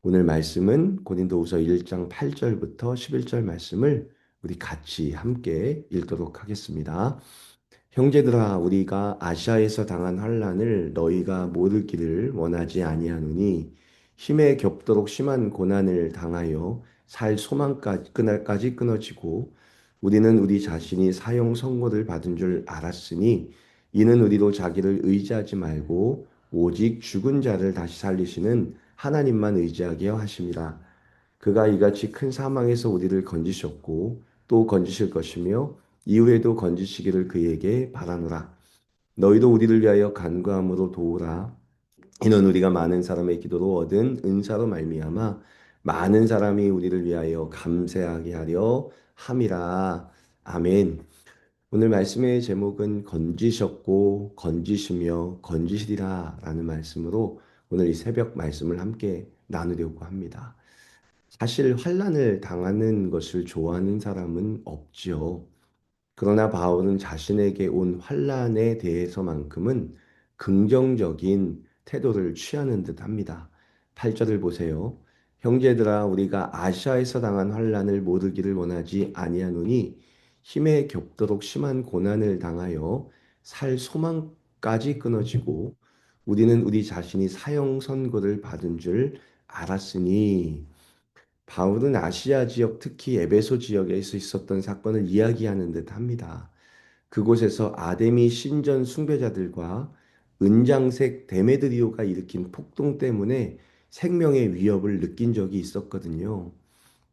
오늘 말씀은 고린도후서 1장 8절부터 11절 말씀을 우리 같이 함께 읽도록 하겠습니다. 형제들아, 우리가 아시아에서 당한 환난을 너희가 모르기를 원하지 아니하노니 힘에 겹도록 심한 고난을 당하여 살 소망까지 그날까지 끊어지고 우리는 우리 자신이 사형 선고를 받은 줄 알았으니 이는 우리도 자기를 의지하지 말고 오직 죽은 자를 다시 살리시는 하나님만 의지하게 하심이라. 그가 이같이 큰 사망에서 우리를 건지셨고 또 건지실 것이며 이후에도 건지시기를 그에게 바라노라. 너희도 우리를 위하여 간구함으로 도우라. 이는 우리가 많은 사람의 기도로 얻은 은사로 말미암아 많은 사람이 우리를 위하여 감사하게 하려 함이라. 아멘. 오늘 말씀의 제목은 건지셨고 건지시며 건지시리라 라는 말씀으로 오늘 이 새벽 말씀을 함께 나누려고 합니다. 사실 환난을 당하는 것을 좋아하는 사람은 없지요. 그러나 바울은 자신에게 온 환난에 대해서만큼은 긍정적인 태도를 취하는 듯 합니다. 8절을 보세요. 형제들아, 우리가 아시아에서 당한 환난을 모르기를 원하지 아니하노니 힘에 겹도록 심한 고난을 당하여 살 소망까지 끊어지고 우리는 우리 자신이 사형 선고를 받은 줄 알았으니. 바울은 아시아 지역, 특히 에베소 지역에서 있었던 사건을 이야기하는 듯 합니다. 그곳에서 아데미 신전 숭배자들과 은장색 데메드리오가 일으킨 폭동 때문에 생명의 위협을 느낀 적이 있었거든요.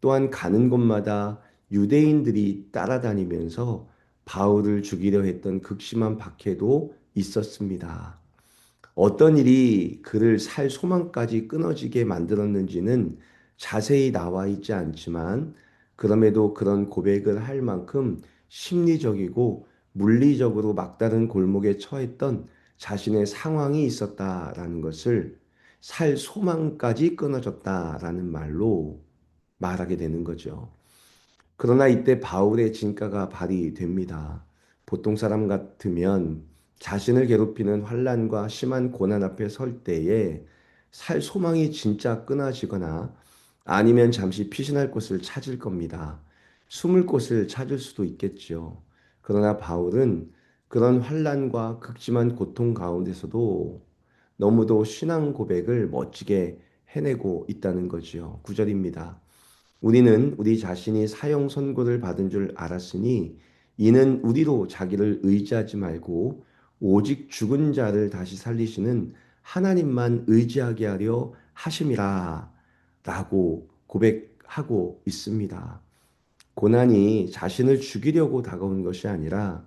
또한 가는 곳마다 유대인들이 따라다니면서 바울을 죽이려 했던 극심한 박해도 있었습니다. 어떤 일이 그를 살 소망까지 끊어지게 만들었는지는 자세히 나와 있지 않지만 그럼에도 그런 고백을 할 만큼 심리적이고 물리적으로 막다른 골목에 처했던 자신의 상황이 있었다라는 것을 살 소망까지 끊어졌다라는 말로 말하게 되는 거죠. 그러나 이때 바울의 진가가 발휘됩니다. 보통 사람 같으면 자신을 괴롭히는 환난과 심한 고난 앞에 설 때에 살 소망이 진짜 끊어지거나 아니면 잠시 피신할 곳을 찾을 겁니다. 숨을 곳을 찾을 수도 있겠죠. 그러나 바울은 그런 환난과 극심한 고통 가운데서도 너무도 신앙 고백을 멋지게 해내고 있다는 거지요. 9절입니다. 우리는 우리 자신이 사형 선고를 받은 줄 알았으니 이는 우리로 자기를 의지하지 말고 오직 죽은 자를 다시 살리시는 하나님만 의지하게 하려 하심이라 라고 고백하고 있습니다. 고난이 자신을 죽이려고 다가온 것이 아니라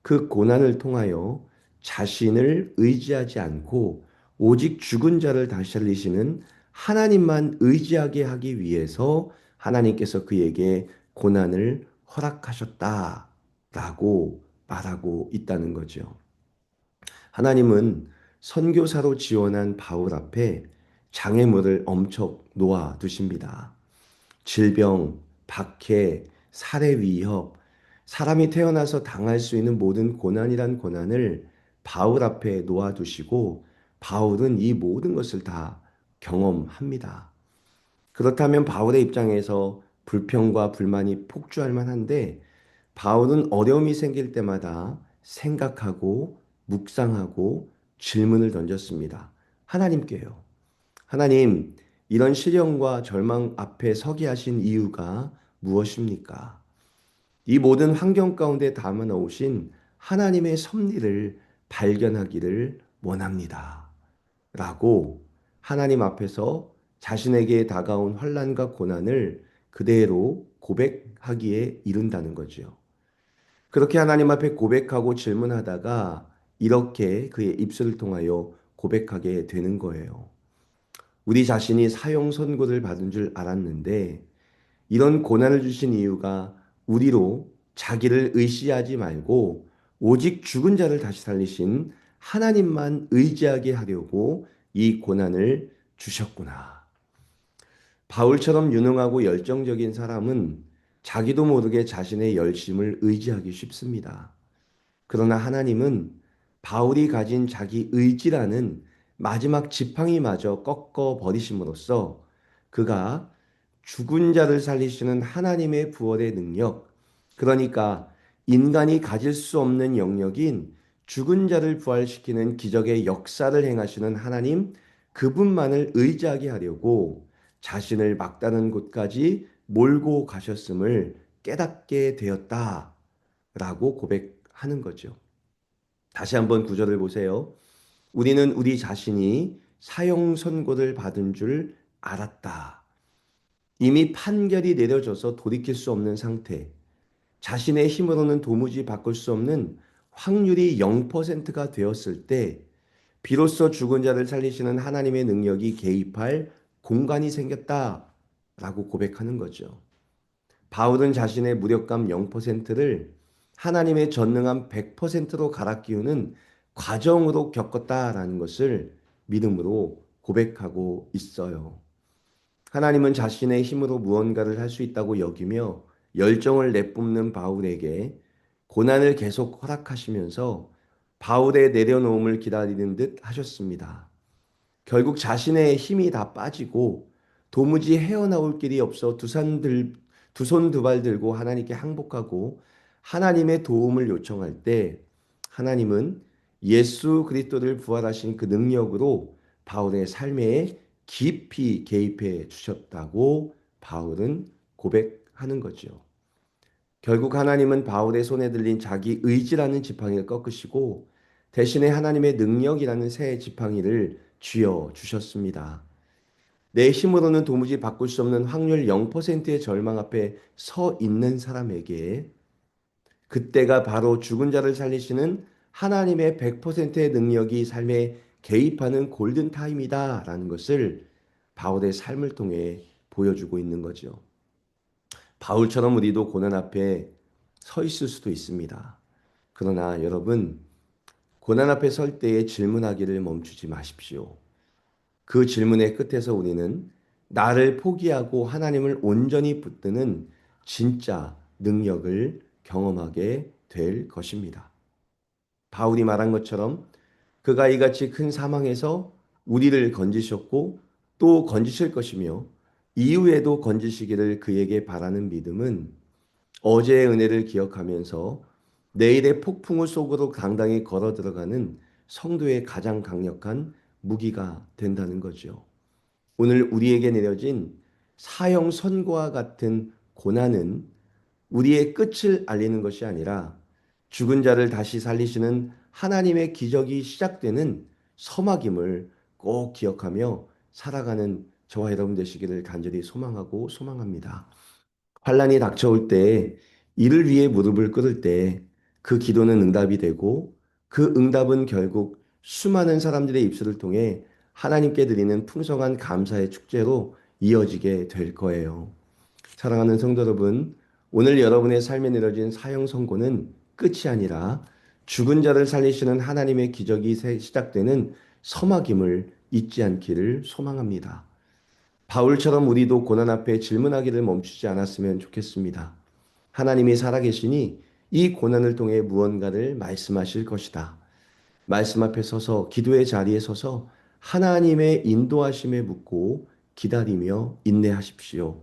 그 고난을 통하여 자신을 의지하지 않고 오직 죽은 자를 다시 살리시는 하나님만 의지하게 하기 위해서 하나님께서 그에게 고난을 허락하셨다라고 말하고 있다는 거죠. 하나님은 선교사로 지원한 바울 앞에 장애물을 엄청 놓아 두십니다. 질병, 박해, 살해 위협, 사람이 태어나서 당할 수 있는 모든 고난이란 고난을 바울 앞에 놓아두시고 바울은 이 모든 것을 다 경험합니다. 그렇다면 바울의 입장에서 불평과 불만이 폭주할 만한데 바울은 어려움이 생길 때마다 생각하고 묵상하고 질문을 던졌습니다. 하나님께요. 하나님, 이런 시련과 절망 앞에 서게 하신 이유가 무엇입니까? 이 모든 환경 가운데 담아 놓으신 하나님의 섭리를 발견하기를 원합니다. 라고 하나님 앞에서 자신에게 다가온 환난과 고난을 그대로 고백하기에 이른다는 거죠. 그렇게 하나님 앞에 고백하고 질문하다가 이렇게 그의 입술을 통하여 고백하게 되는 거예요. 우리 자신이 사형 선고를 받은 줄 알았는데 이런 고난을 주신 이유가 우리로 자기를 의지하지 말고 오직 죽은 자를 다시 살리신 하나님만 의지하게 하려고 이 고난을 주셨구나. 바울처럼 유능하고 열정적인 사람은 자기도 모르게 자신의 열심을 의지하기 쉽습니다. 그러나 하나님은 바울이 가진 자기 의지라는 마지막 지팡이마저 꺾어 버리심으로써 그가 죽은 자를 살리시는 하나님의 부활의 능력, 그러니까 인간이 가질 수 없는 영역인 죽은 자를 부활시키는 기적의 역사를 행하시는 하나님, 그분만을 의지하게 하려고 자신을 막다른 곳까지 몰고 가셨음을 깨닫게 되었다라고 고백하는 거죠. 다시 한번 구절을 보세요. 우리는 우리 자신이 사형 선고를 받은 줄 알았다. 이미 판결이 내려져서 돌이킬 수 없는 상태, 자신의 힘으로는 도무지 바꿀 수 없는 확률이 0%가 되었을 때 비로소 죽은 자를 살리시는 하나님의 능력이 개입할 공간이 생겼다라고 고백하는 거죠. 바울은 자신의 무력감 0%를 하나님의 전능함 100%로 갈아 끼우는 과정으로 겪었다라는 것을 믿음으로 고백하고 있어요. 하나님은 자신의 힘으로 무언가를 할 수 있다고 여기며 열정을 내뿜는 바울에게 고난을 계속 허락하시면서 바울의 내려놓음을 기다리는 듯 하셨습니다. 결국 자신의 힘이 다 빠지고 도무지 헤어나올 길이 없어 두 손 두 발 들고 하나님께 항복하고 하나님의 도움을 요청할 때 하나님은 예수 그리스도를 부활하신 그 능력으로 바울의 삶에 깊이 개입해 주셨다고 바울은 고백하는 거죠. 결국 하나님은 바울의 손에 들린 자기 의지라는 지팡이를 꺾으시고 대신에 하나님의 능력이라는 새 지팡이를 쥐어 주셨습니다. 내 힘으로는 도무지 바꿀 수 없는 확률 0%의 절망 앞에 서 있는 사람에게 그때가 바로 죽은 자를 살리시는 하나님의 100%의 능력이 삶에 개입하는 골든타임이다라는 것을 바울의 삶을 통해 보여주고 있는 거죠. 바울처럼 우리도 고난 앞에 서 있을 수도 있습니다. 그러나 여러분, 고난 앞에 설 때에 질문하기를 멈추지 마십시오. 그 질문의 끝에서 우리는 나를 포기하고 하나님을 온전히 붙드는 진짜 능력을 경험하게 될 것입니다. 바울이 말한 것처럼 그가 이같이 큰 사망에서 우리를 건지셨고 또 건지실 것이며 이후에도 건지시기를 그에게 바라는 믿음은 어제의 은혜를 기억하면서 내일의 폭풍우 속으로 당당히 걸어 들어가는 성도의 가장 강력한 무기가 된다는 거죠. 오늘 우리에게 내려진 사형 선고와 같은 고난은 우리의 끝을 알리는 것이 아니라 죽은 자를 다시 살리시는 하나님의 기적이 시작되는 서막임을 꼭 기억하며 살아가는 저와 여러분 되시기를 간절히 소망하고 소망합니다. 환란이 닥쳐올 때 이를 위해 무릎을 꿇을 때 그 기도는 응답이 되고 그 응답은 결국 수많은 사람들의 입술을 통해 하나님께 드리는 풍성한 감사의 축제로 이어지게 될 거예요. 사랑하는 성도 여러분, 오늘 여러분의 삶에 내려진 사형 선고는 끝이 아니라 죽은 자를 살리시는 하나님의 기적이 시작되는 서막임을 잊지 않기를 소망합니다. 바울처럼 우리도 고난 앞에 질문하기를 멈추지 않았으면 좋겠습니다. 하나님이 살아계시니 이 고난을 통해 무언가를 말씀하실 것이다. 말씀 앞에 서서 기도의 자리에 서서 하나님의 인도하심에 묻고 기다리며 인내하십시오.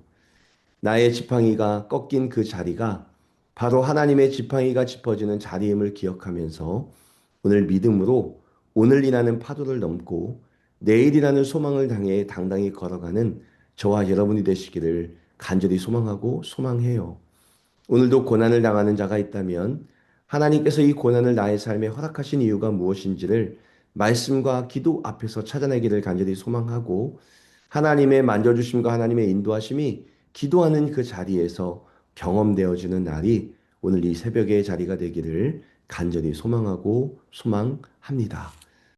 나의 지팡이가 꺾인 그 자리가 바로 하나님의 지팡이가 짚어지는 자리임을 기억하면서 오늘 믿음으로 오늘 일하는 파도를 넘고 내일이라는 소망을 향해 당당히 걸어가는 저와 여러분이 되시기를 간절히 소망하고 소망해요. 오늘도 고난을 당하는 자가 있다면 하나님께서 이 고난을 나의 삶에 허락하신 이유가 무엇인지를 말씀과 기도 앞에서 찾아내기를 간절히 소망하고 하나님의 만져주심과 하나님의 인도하심이 기도하는 그 자리에서 경험되어지는 날이 오늘 이 새벽의 자리가 되기를 간절히 소망하고 소망합니다.